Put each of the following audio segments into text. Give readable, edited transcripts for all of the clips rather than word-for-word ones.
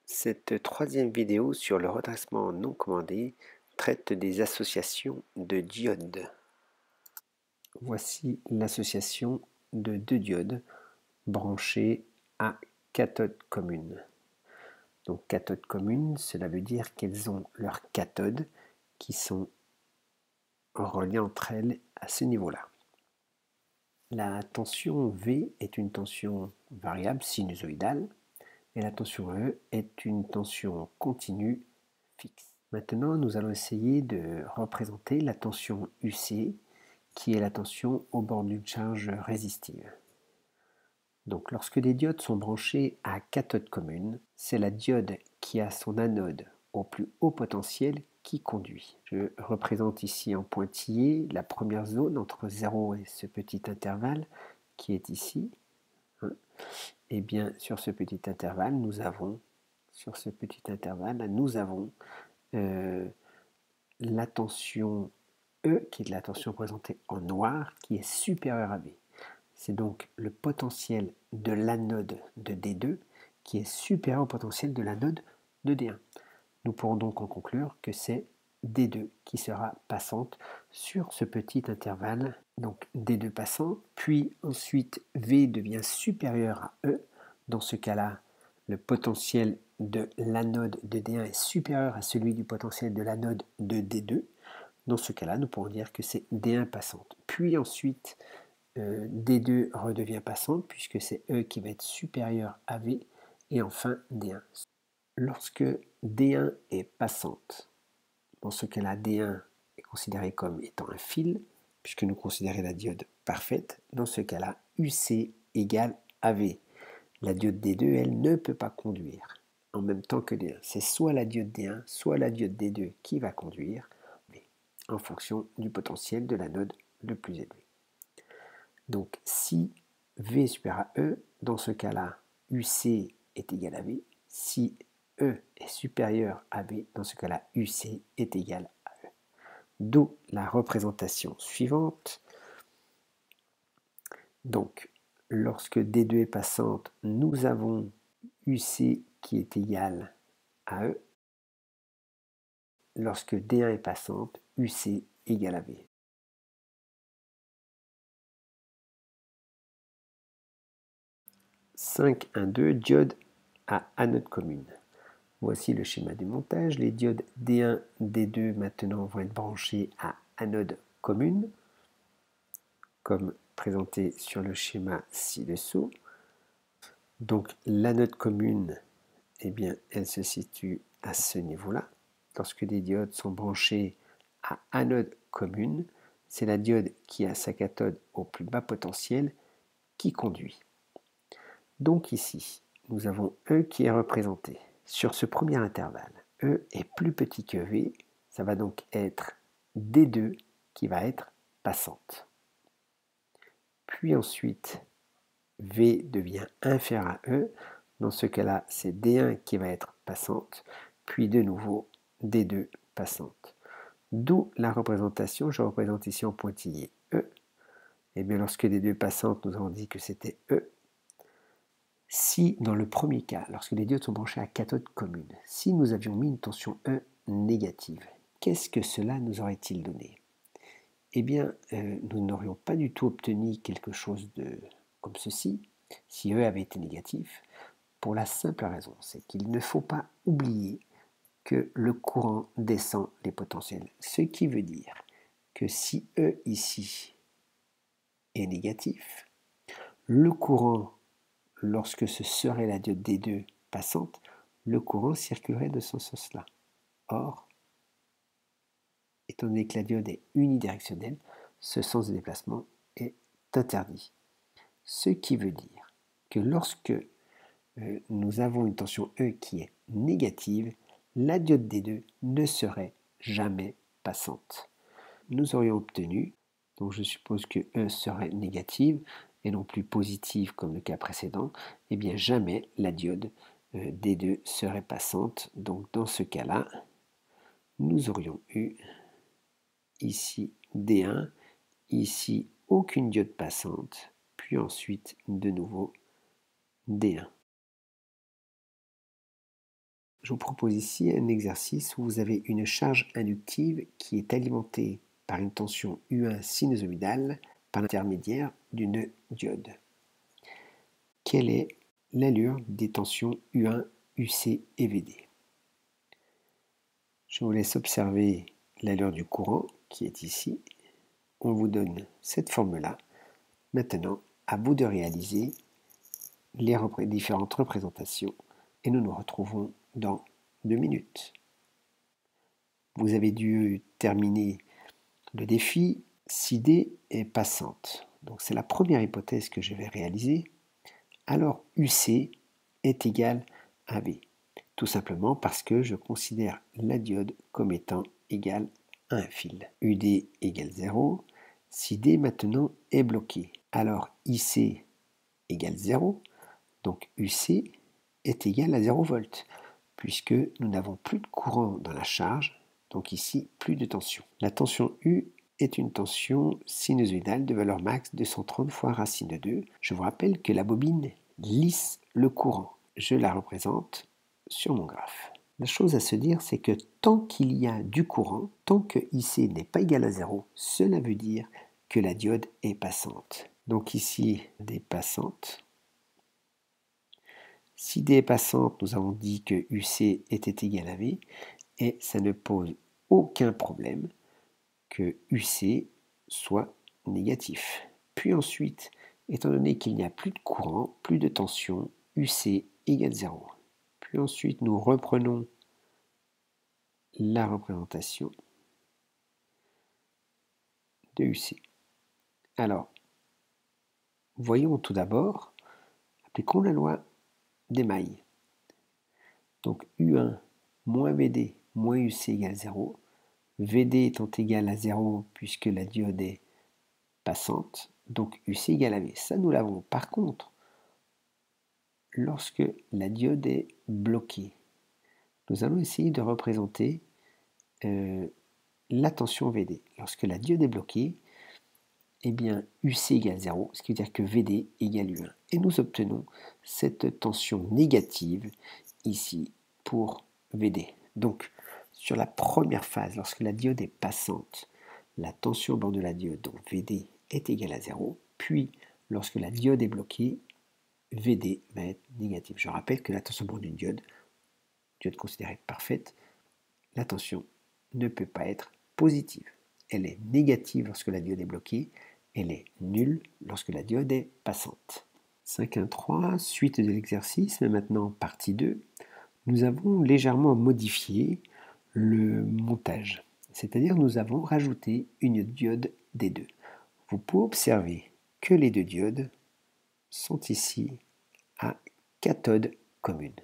Cette troisième vidéo sur le redressement non commandé traite des associations de diodes. Voici l'association de deux diodes branchées à cathode commune. Donc cathode commune, cela veut dire qu'elles ont leurs cathodes qui sont reliées entre elles à ce niveau-là. La tension V est une tension variable sinusoïdale et la tension E est une tension continue fixe. Maintenant, nous allons essayer de représenter la tension UC, qui est la tension au bord d'une charge résistive. Donc, lorsque des diodes sont branchées à cathode commune, c'est la diode qui a son anode au plus haut potentiel qui conduit. Je représente ici en pointillé la première zone entre 0 et ce petit intervalle qui est ici. Et bien, sur ce petit intervalle, nous avons la tension E, qui est de la tension représentée en noir, qui est supérieure à V. C'est donc le potentiel de l'anode de D2 qui est supérieur au potentiel de l'anode de D1. Nous pourrons donc en conclure que c'est D2 qui sera passante sur ce petit intervalle. Donc D2 passant, puis ensuite V devient supérieur à E. Dans ce cas-là, le potentiel de l'anode de D1 est supérieur à celui du potentiel de l'anode de D2. Dans ce cas-là, nous pourrons dire que c'est D1 passante. Puis ensuite, D2 redevient passante puisque c'est E qui va être supérieur à V. Et enfin, D1. Lorsque D1 est passante, dans ce cas-là, D1 est considéré comme étant un fil, puisque nous considérons la diode parfaite. Dans ce cas-là, UC égale AV. La diode D2, elle ne peut pas conduire en même temps que D1. C'est soit la diode D1, soit la diode D2 qui va conduire, mais en fonction du potentiel de l'anode le plus élevé. Donc, si V est supérieur à E, dans ce cas-là, UC est égal à V. Si E est supérieur à V, dans ce cas-là, UC est égal à E. D'où la représentation suivante. Donc, lorsque D2 est passante, nous avons UC qui est égal à E. Lorsque D1 est passante, UC égale à V. « 5,1,2 diode à anode commune. Voici le schéma du montage. Les diodes D1, D2 maintenant vont être branchées à anode commune, comme présenté sur le schéma ci-dessous. Donc l'anode commune, eh bien, elle se situe à ce niveau-là. Lorsque des diodes sont branchées à anode commune, c'est la diode qui a sa cathode au plus bas potentiel qui conduit. Donc ici, nous avons E qui est représenté. Sur ce premier intervalle, E est plus petit que V, ça va donc être D2 qui va être passante. Puis ensuite, V devient inférieur à E, dans ce cas-là, c'est D1 qui va être passante, puis de nouveau D2 passante. D'où la représentation, je représente ici en pointillé E. Et bien lorsque D2 est passante, nous avons dit que c'était E. Si, dans le premier cas, lorsque les diodes sont branchés à cathode commune, si nous avions mis une tension E négative, qu'est-ce que cela nous aurait-il donné? Eh bien, nous n'aurions pas du tout obtenu quelque chose comme ceci, si E avait été négatif, pour la simple raison, c'est qu'il ne faut pas oublier que le courant descend les potentiels. Ce qui veut dire que si E ici est négatif, le courant, lorsque ce serait la diode D2 passante, le courant circulerait de ce sens-là. Or, étant donné que la diode est unidirectionnelle, ce sens de déplacement est interdit. Ce qui veut dire que lorsque nous avons une tension E qui est négative, la diode D2 ne serait jamais passante. Nous aurions obtenu, donc je suppose que E serait négative et non plus positive comme le cas précédent, et bien jamais la diode D2 serait passante. Donc dans ce cas-là, nous aurions eu ici D1, ici aucune diode passante, puis ensuite de nouveau D1. je vous propose ici un exercice où vous avez une charge inductive qui est alimentée par une tension U1 sinusoïdale par l'intermédiaire d'une diode. Quelle est l'allure des tensions U1, UC et VD? Je vous laisse observer l'allure du courant qui est ici. On vous donne cette forme-là. Maintenant, à vous de réaliser les différentes représentations et nous nous retrouvons dans 2 minutes. Vous avez dû terminer le défi. Si D est passante, donc c'est la première hypothèse que je vais réaliser, alors UC est égal à V. Tout simplement parce que je considère la diode comme étant égale à un fil. UD égale 0. Si D maintenant est bloqué, alors IC égale 0. Donc UC est égal à 0 volts, puisque nous n'avons plus de courant dans la charge, donc ici plus de tension. La tension U est une tension sinusoïdale de valeur max de 130 fois racine de 2. Je vous rappelle que la bobine lisse le courant. Je la représente sur mon graphe. La chose à se dire, c'est que tant qu'il y a du courant, tant que IC n'est pas égal à 0, cela veut dire que la diode est passante. Donc ici, D passante. Si D est passante, nous avons dit que UC était égal à V, et ça ne pose aucun problème que UC soit négatif. Puis ensuite, étant donné qu'il n'y a plus de courant, plus de tension, UC égale 0. Puis ensuite, nous reprenons la représentation de UC. Alors, voyons tout d'abord, appliquons la loi des mailles. Donc U1 moins VD moins UC égale 0. VD étant égal à 0 puisque la diode est passante, donc UC égale à V. Ça, nous l'avons. Par contre, lorsque la diode est bloquée, nous allons essayer de représenter la tension VD. Lorsque la diode est bloquée, eh bien UC égale 0, ce qui veut dire que VD égale U1. Et nous obtenons cette tension négative ici pour VD. Donc, sur la première phase, lorsque la diode est passante, la tension au bord de la diode, donc VD, est égale à 0. Puis, lorsque la diode est bloquée, VD va être négatif. Je rappelle que la tension au bord d'une diode considérée parfaite, la tension ne peut pas être positive. Elle est négative lorsque la diode est bloquée, elle est nulle lorsque la diode est passante. 5.1.3, suite de l'exercice, mais maintenant partie 2, nous avons légèrement modifié le montage. C'est-à-dire nous avons rajouté une diode D2. Vous pouvez observer que les deux diodes sont ici à cathode commune.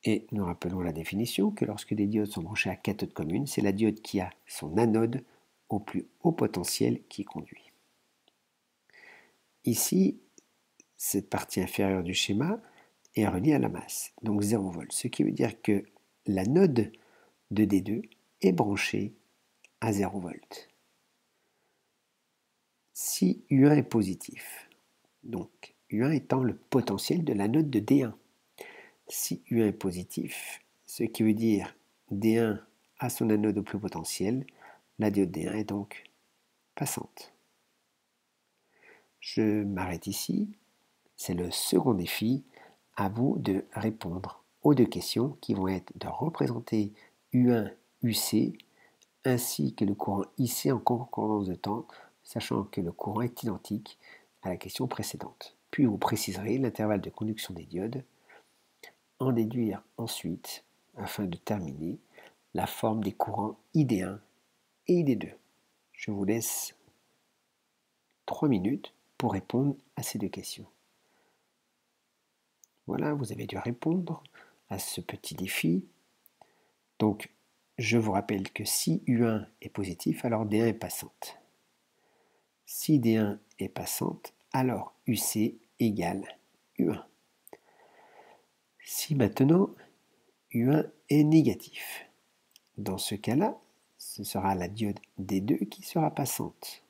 Et nous rappelons la définition que lorsque des diodes sont branchées à cathode commune, c'est la diode qui a son anode au plus haut potentiel qui conduit. Ici, cette partie inférieure du schéma est reliée à la masse, donc 0 volt, ce qui veut dire que l'anode de D2 est branchée à 0 volt. Si U1 est positif, donc U1 étant le potentiel de l'anode de D1, si U1 est positif, ce qui veut dire D1 a son anode au plus haut potentiel, la diode D1 est donc passante. Je m'arrête ici. C'est le second défi. À vous de répondre aux deux questions qui vont être de représenter U1, UC, ainsi que le courant IC en concordance de temps, sachant que le courant est identique à la question précédente. Puis vous préciserez l'intervalle de conduction des diodes, en déduire ensuite, afin de terminer, la forme des courants ID1 et ID2. Je vous laisse 3 minutes pour répondre à ces deux questions. Voilà, vous avez dû répondre à ce petit défi. Donc, je vous rappelle que si U1 est positif, alors D1 est passante. Si D1 est passante, alors UC égale U1. Si maintenant U1 est négatif, dans ce cas-là, ce sera la diode D2 qui sera passante.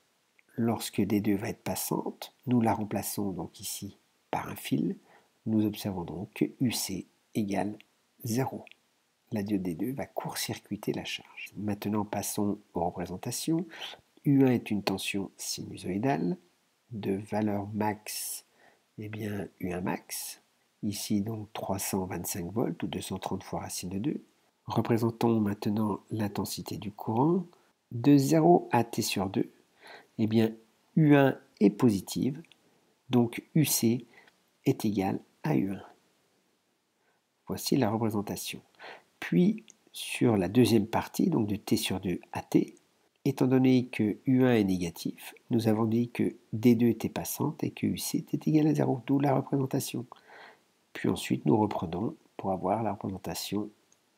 Lorsque D2 va être passante, nous la remplaçons donc ici par un fil. Nous observons donc que UC égale 0. la diode D2 va court-circuiter la charge. Maintenant, passons aux représentations. U1 est une tension sinusoïdale de valeur max, eh bien U1 max, ici donc 325 volts ou 230 fois racine de 2. Représentons maintenant l'intensité du courant. De 0 à t sur 2, eh bien U1 est positive, donc UC est égal à U1. Voici la représentation. Puis, sur la deuxième partie, donc de t sur 2 à t, étant donné que U1 est négatif, nous avons dit que D2 était passante et que UC était égal à 0, d'où la représentation. Puis ensuite, nous reprenons pour avoir la représentation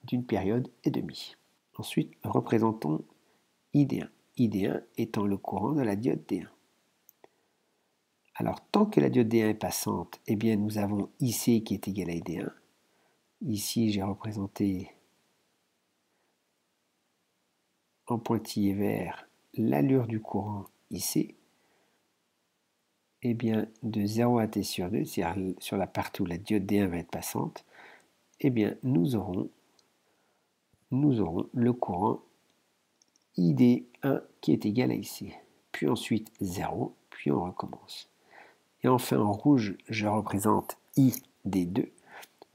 d'une période et demie. Ensuite, représentons ID1. ID1 étant le courant de la diode D1. Alors, tant que la diode D1 est passante, eh bien, nous avons IC qui est égal à ID1. Ici, j'ai représenté en pointillé vert l'allure du courant IC. Eh bien, de 0 à t sur 2, c'est-à-dire sur la partie où la diode D1 va être passante, eh bien, nous aurons le courant ID1 qui est égal à IC. Puis ensuite 0, puis on recommence. Et enfin, en rouge, je représente ID2.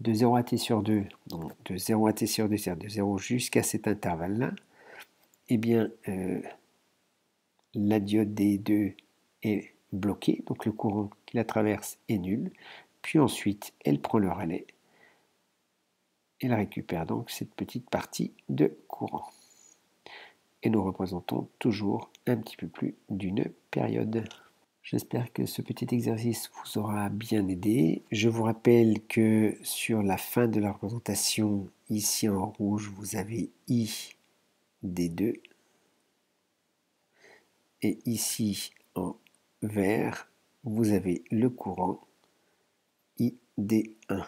De 0 à t sur 2, donc de 0 à t sur 2, c'est-à-dire de 0 jusqu'à cet intervalle-là, eh bien, la diode D2 est bloquée, donc le courant qui la traverse est nul. Puis ensuite, elle prend le relais. Elle récupère donc cette petite partie de courant. Et nous représentons toujours un petit peu plus d'une période. J'espère que ce petit exercice vous aura bien aidé. Je vous rappelle que sur la fin de la représentation, ici en rouge, vous avez I D2. Et ici en vert, vous avez le courant ID1.